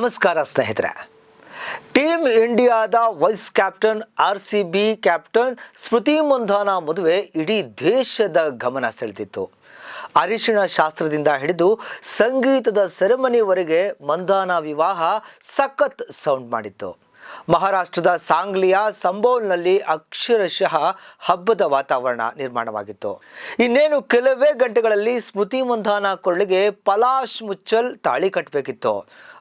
ನಮಸ್ಕಾರ ಸ್ನೇಹಿತರೆ. ಟೀಮ್ ಇಂಡಿಯಾದ ವೈಸ್ ಕ್ಯಾಪ್ಟನ್ RCB ಕ್ಯಾಪ್ಟನ್ ಸ್ಮೃತಿ ಮಂಧಾನ ಮದುವೆ ಇಡೀ ದೇಶದ ಗಮನ ಸೆಳೆದಿತ್ತು. ಅರಿಶಿಣ ಶಾಸ್ತ್ರದಿಂದ ಹಿಡಿದು ಸಂಗೀತದ ಸೆರೆಮನಿವರೆಗೆ ಮಂಧಾನ ವಿವಾಹ ಸಖತ್ ಸೌಂಡ್ ಮಾಡಿತ್ತು. ಮಹಾರಾಷ್ಟ್ರದ ಸಾಂಗ್ಲಿಯ ಸಂಬೋಲ್ನಲ್ಲಿ ಅಕ್ಷರಶಃ ಹಬ್ಬದ ವಾತಾವರಣ ನಿರ್ಮಾಣವಾಗಿತ್ತು. ಇನ್ನೇನು ಕೆಲವೇ ಗಂಟೆಗಳಲ್ಲಿ ಸ್ಮೃತಿ ಮಂಧಾನ ಕೊರಳಿಗೆ ಪಲಾಶ್ ಮುಚ್ಚಲ್ ತಾಳಿ ಕಟ್ಟಬೇಕಿತ್ತು.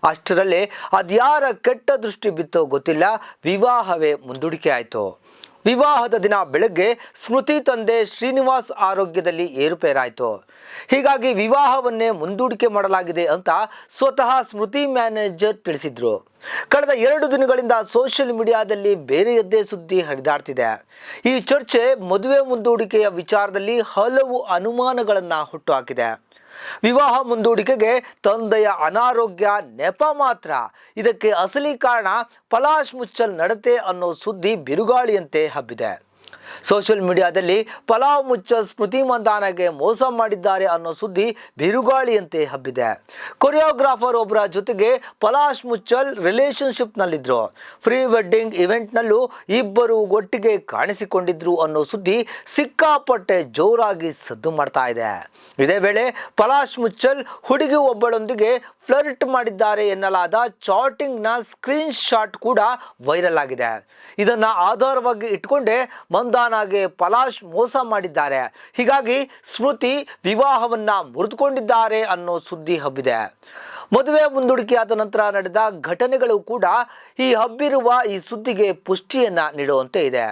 ಅಷ್ಟರಲ್ಲೇ ಅದ್ಯಾರ ಕೆಟ್ಟ ದೃಷ್ಟಿ ಬಿತ್ತೋ ಗೊತ್ತಿಲ್ಲ, ವಿವಾಹವೇ ಮುಂದೂಡಿಕೆ ಆಯಿತು. ವಿವಾಹದ ದಿನ ಬೆಳಗ್ಗೆ ಸ್ಮೃತಿ ತಂದೆ ಶ್ರೀನಿವಾಸ್ ಆರೋಗ್ಯದಲ್ಲಿ ಏರುಪೇರಾಯಿತು. ಹೀಗಾಗಿ ವಿವಾಹವನ್ನೇ ಮುಂದೂಡಿಕೆ ಮಾಡಲಾಗಿದೆ ಅಂತ ಸ್ವತಃ ಸ್ಮೃತಿ ಮ್ಯಾನೇಜರ್ ತಿಳಿಸಿದ್ರು. ಕಳೆದ 2 ದಿನಗಳಿಂದ ಸೋಷಿಯಲ್ ಮೀಡಿಯಾದಲ್ಲಿ ಬೇರೆಯದ್ದೇ ಸುದ್ದಿ ಹರಿದಾಡ್ತಿದೆ. ಈ ಚರ್ಚೆ ಮದುವೆ ಮುಂದೂಡಿಕೆಯ ವಿಚಾರದಲ್ಲಿ ಹಲವು ಅನುಮಾನಗಳನ್ನು ಹುಟ್ಟುಹಾಕಿದೆ. ವಿವಾಹ ಮುಂದೂಡಿಕೆಗೆ ತಂದೆಯ ಅನಾರೋಗ್ಯ ನೆಪ ಮಾತ್ರ, ಇದಕ್ಕೆ ಅಸಲಿ ಕಾರಣ ಪಲಾಶ್ ಮುಚ್ಚಲ್ ನಡತೆ ಅನ್ನೋ ಸುದ್ದಿ ಬಿರುಗಾಳಿಯಂತೆ ಹಬ್ಬಿದೆ. ಸೋಷಿಯಲ್ ಮೀಡಿಯಾದಲ್ಲಿ ಪಲಾವ್ ಮುಚ್ಚಲ್ ಸ್ಮೃತಿ ಮಂಧಾನಗೆ ಮೋಸ ಮಾಡಿದ್ದಾರೆ ಅನ್ನೋ ಸುದ್ದಿ ಬಿರುಗಾಳಿಯಂತೆ ಹಬ್ಬಿದೆ. ಕೊರಿಯೋಗ್ರಾಫರ್ ಒಬ್ಬರ ಜೊತೆಗೆ ಪಲಾಶ್ ಮುಚ್ಚಲ್ ರಿಲೇಷನ್ಶಿಪ್ನಲ್ಲಿದ್ದರು. ಪ್ರೀ ವೆಡ್ಡಿಂಗ್ ಇವೆಂಟ್ನಲ್ಲೂ ಇಬ್ಬರು ಒಟ್ಟಿಗೆ ಕಾಣಿಸಿಕೊಂಡಿದ್ರು ಅನ್ನೋ ಸುದ್ದಿ ಸಿಕ್ಕಾಪಟ್ಟೆ ಜೋರಾಗಿ ಸದ್ದು ಮಾಡ್ತಾ ಇದೆ. ಇದೇ ವೇಳೆ ಪಲಾಶ್ ಮುಚ್ಚಲ್ ಹುಡುಗಿ ಒಬ್ಬಳೊಂದಿಗೆ ಫ್ಲರ್ಟ್ ಮಾಡಿದ್ದಾರೆ ಎನ್ನಲಾದ ಚಾಟಿಂಗ್ನ ಸ್ಕ್ರೀನ್ ಶಾಟ್ ಕೂಡ ವೈರಲ್ ಆಗಿದೆ. ಇದನ್ನು ಆಧಾರವಾಗಿ ಇಟ್ಕೊಂಡೇ ಮಂಧಾನಾಗೆ ಪಲಾಶ್ ಮೋಸ ಮಾಡಿದ್ದಾರೆ. ಹೀಗಾಗಿ ಸ್ಮೃತಿ ವಿವಾಹವನ್ನ ಮುರಿದುಕೊಂಡಿದ್ದಾರೆ ಅನ್ನೋ ಸುದ್ದಿ ಹಬ್ಬಿದೆ. ಮದುವೆ ಮುಂದೂಡಿಕೆಯಾದ ನಂತರ ನಡೆದ ಘಟನೆಗಳು ಕೂಡ ಈ ಹಬ್ಬಿರುವ ಈ ಸುದ್ದಿಗೆ ಪುಷ್ಟಿಯನ್ನ ನೀಡುವಂತೆ ಇದೆ.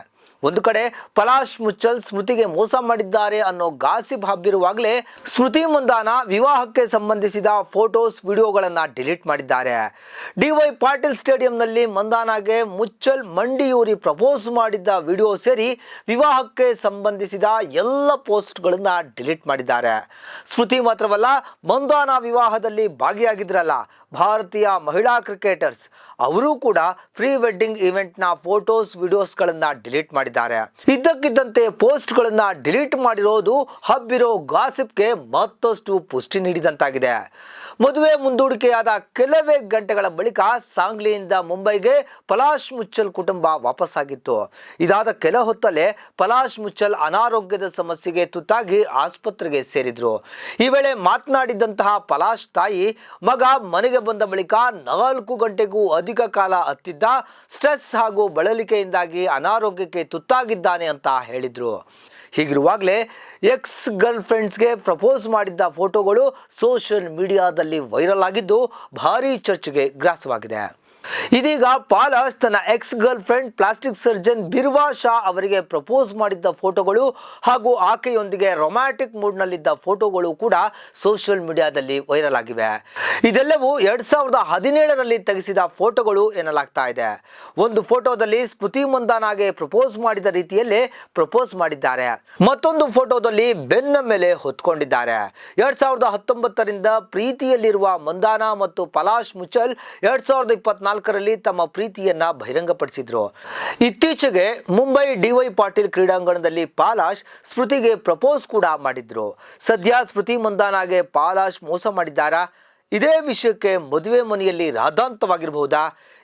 ಒಂದು ಕಡೆ ಪಲಾಶ್ ಮುಚ್ಚಲ್ ಸ್ಮೃತಿಗೆ ಮೋಸ ಮಾಡಿದ್ದಾರೆ ಅನ್ನೋ ಗಾಸಿಪ್ ಹಬ್ಬಿರುವಾಗಲೇ ಸ್ಮೃತಿ ಮಂಧಾನ ವಿವಾಹಕ್ಕೆ ಸಂಬಂಧಿಸಿದ ಫೋಟೋಸ್ ವಿಡಿಯೋಗಳನ್ನು ಡಿಲೀಟ್ ಮಾಡಿದ್ದಾರೆ. DY ಪಾಟೀಲ್ ಸ್ಟೇಡಿಯಂನಲ್ಲಿ ಮಂಧಾನಾಗೆ ಮುಚ್ಚಲ್ ಮಂಡಿಯೂರಿ ಪ್ರಪೋಸ್ ಮಾಡಿದ್ದ ವಿಡಿಯೋ ಸೇರಿ ವಿವಾಹಕ್ಕೆ ಸಂಬಂಧಿಸಿದ ಎಲ್ಲ ಪೋಸ್ಟ್ಗಳನ್ನು ಡಿಲೀಟ್ ಮಾಡಿದ್ದಾರೆ. ಸ್ಮೃತಿ ಮಾತ್ರವಲ್ಲ, ಮಂಧಾನ ವಿವಾಹದಲ್ಲಿ ಭಾಗಿಯಾಗಿದ್ರಲ್ಲ ಭಾರತೀಯ ಮಹಿಳಾ ಕ್ರಿಕೆಟರ್ಸ್, ಅವರು ಕೂಡ ಪ್ರೀ ವೆಡ್ಡಿಂಗ್ ಇವೆಂಟ್ನ ಫೋಟೋಸ್ ವಿಡಿಯೋಸ್ಗಳನ್ನು ಡಿಲೀಟ್ ಮಾಡಿದ್ದಾರೆ. ಇದ್ದಕ್ಕಿದ್ದಂತೆ ಪೋಸ್ಟ್ಗಳನ್ನು ಡಿಲೀಟ್ ಮಾಡಿರೋದು ಹಬ್ಬಿರೋ ಗಾಸಿಪ್ಗೆ ಮತ್ತಷ್ಟು ಪುಷ್ಟಿ ನೀಡಿದಂತಾಗಿದೆ. ಮದುವೆ ಮುಂದೂಡಿಕೆಯಾದ ಕೆಲವೇ ಗಂಟೆಗಳ ಬಳಿಕ ಸಾಂಗ್ಲಿಯಿಂದ ಮುಂಬೈಗೆ ಪಲಾಶ್ ಮುಚ್ಚಲ್ ಕುಟುಂಬ ವಾಪಸ್ಸಾಗಿತ್ತು. ಇದಾದ ಕೆಲ ಹೊತ್ತಲ್ಲೇ ಪಲಾಶ್ ಮುಚ್ಚಲ್ ಅನಾರೋಗ್ಯದ ಸಮಸ್ಯೆಗೆ ತುತ್ತಾಗಿ ಆಸ್ಪತ್ರೆಗೆ ಸೇರಿದ್ರು. ಈ ವೇಳೆ ಮಾತನಾಡಿದಂತಹ ಪಲಾಶ್ ತಾಯಿ, ಮಗ ಮನೆಗೆ ಬಂದ ಬಳಿಕ 4 ಗಂಟೆಗೂ ಅಧಿಕ ಕಾಲ ಅತ್ತಿದ್ದ, ಸ್ಟ್ರೆಸ್ ಹಾಗೂ ಬಳಲಿಕೆಯಿಂದಾಗಿ ಅನಾರೋಗ್ಯಕ್ಕೆ ತುತ್ತಾಗಿದ್ದಾನೆ ಅಂತ ಹೇಳಿದ್ರು. ಹೀಗಿರುವಾಗಲೇ ಎಕ್ಸ್ ಗರ್ಲ್ ಫ್ರೆಂಡ್ಸ್ಗೆ ಪ್ರಪೋಸ್ ಮಾಡಿದ್ದ ಫೋಟೋಗಳು ಸೋಷಿಯಲ್ ಮೀಡಿಯಾದಲ್ಲಿ ವೈರಲ್ ಆಗಿದ್ದು ಭಾರೀ ಚರ್ಚೆಗೆ ಗ್ರಾಸವಾಗಿದೆ. ಇದೀಗ ಪಲಾಶ್ ತನ್ನ X girl friend plastic surgeon Birwa Shah ಅವರಿಗೆ ಪ್ರಪೋಸ್ ಮಾಡಿದ್ದ ಫೋಟೋಗಳು ಹಾಗೂ ಆಕೆಯೊಂದಿಗೆ ರೊಮ್ಯಾಂಟಿಕ್ ಮೂಡ್ನಲ್ಲಿದ್ದ ಫೋಟೋಗಳು ಕೂಡ ಸೋಷಿಯಲ್ ಮೀಡಿಯಾದಲ್ಲಿ ವೈರಲ್ ಆಗಿವೆ. ಇದೆಲ್ಲವೂ 2017ರಲ್ಲಿ ತೆಗೆಸಿದ ಫೋಟೋಗಳು ಎನ್ನಲಾಗ್ತಾ ಇದೆ. ಒಂದು ಫೋಟೋದಲ್ಲಿ ಸ್ಮೃತಿ ಮಂಧಾನಾಗೆ ಪ್ರಪೋಸ್ ಮಾಡಿದ ರೀತಿಯಲ್ಲೇ ಪ್ರಪೋಸ್ ಮಾಡಿದ್ದಾರೆ. ಮತ್ತೊಂದು ಫೋಟೋದಲ್ಲಿ ಬೆನ್ನ ಮೇಲೆ ಹೊತ್ಕೊಂಡಿದ್ದಾರೆ. 2019ರಿಂದ ಪ್ರೀತಿಯಲ್ಲಿರುವ ಮಂಧಾನ ಮತ್ತು ಪಲಾಶ್ ಮುಚ್ಚಲ್ 2024ರಲ್ಲಿ ತಮ್ಮ ಪ್ರೀತಿಯನ್ನ ಬಹಿರಂಗಪಡಿಸಿದ್ರು. ಇತ್ತೀಚೆಗೆ ಮುಂಬೈ DY ಪಾಟೀಲ್ ಕ್ರೀಡಾಂಗಣದಲ್ಲಿ ಪಲಾಶ್ ಸ್ಮೃತಿಗೆ ಪ್ರಪೋಸ್ ಕೂಡ ಮಾಡಿದ್ರು. ಸದ್ಯ ಸ್ಮೃತಿ ಮಂಧಾನಾಗೆ ಪಲಾಶ್ ಮೋಸ ಮಾಡಿದ್ದಾರಾ? ಇದೇ ವಿಷಯಕ್ಕೆ ಮದುವೆ ಮನೆಯಲ್ಲಿ ರಾಧಾಂತವಾಗಿರಬಹುದಾ?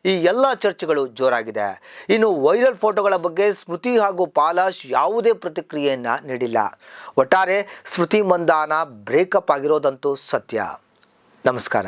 ಈ ಎಲ್ಲ ಚರ್ಚೆಗಳು ಜೋರಾಗಿದೆ. ಇನ್ನು ವೈರಲ್ ಫೋಟೋಗಳ ಬಗ್ಗೆ ಸ್ಮೃತಿ ಹಾಗೂ ಪಲಾಶ್ ಯಾವುದೇ ಪ್ರತಿಕ್ರಿಯೆಯನ್ನ ನೀಡಿಲ್ಲ. ಒಟ್ಟಾರೆ ಸ್ಮೃತಿ ಮಂಧಾನ ಬ್ರೇಕಪ್ ಆಗಿರೋದಂತೂ ಸತ್ಯ. ನಮಸ್ಕಾರ.